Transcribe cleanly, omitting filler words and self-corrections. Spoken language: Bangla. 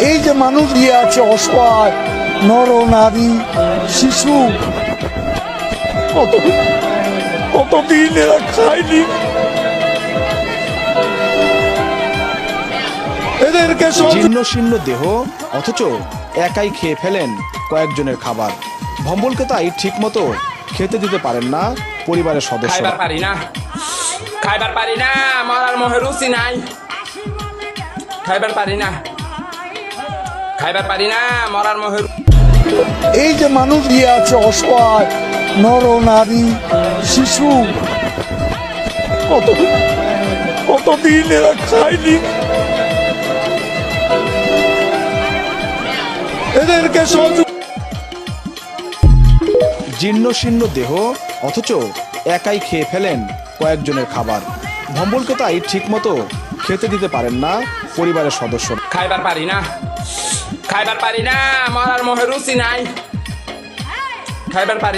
এই যে মানুষ দিয়ে আছে অসহায় নর নারী শিশু, কতদিন এরা খায়নি, এদেরকে জীর্ণ শীর্ণ দেহ অথচ একাই খেয়ে ফেলেন কয়েকজনের খাবার। ভম্বলকে তাই ঠিক মতো খেতে দিতে পারেন না পরিবারের সদস্য। খাইবার পারি না, মরার মোহে রুচি নাই। খাইবার পারি না, মরার মোহে। এই যে মানুষ দিয়ে আছে অসহায় নর নারী শিশু, কতদিন এরা খায়নি, এদেরকে জীর্ণ শীর্ণ দেহ অথচ একাই খেয়ে ফেলেন কয়েকজনের খাবার। ভম্বলকে তাই ঠিক মতো খেতে দিতে পারেন না পরিবারের সদস্য। খাইবার পারি না, মরার মোহে রুচি নাই। খাইবার পারি